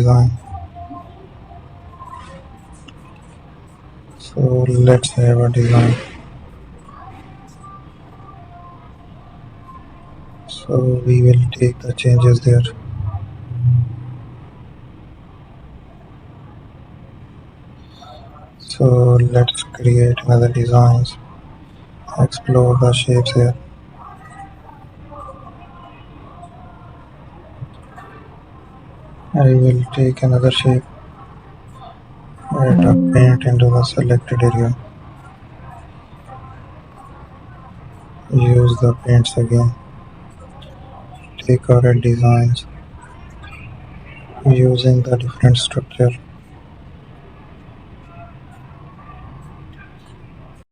design. So let's have a design. So we will take the changes there. So let's create another designs. Explore the shapes here. I will take another shape. Add a paint into the selected area. Use the paints again. Take our designs using the different structure.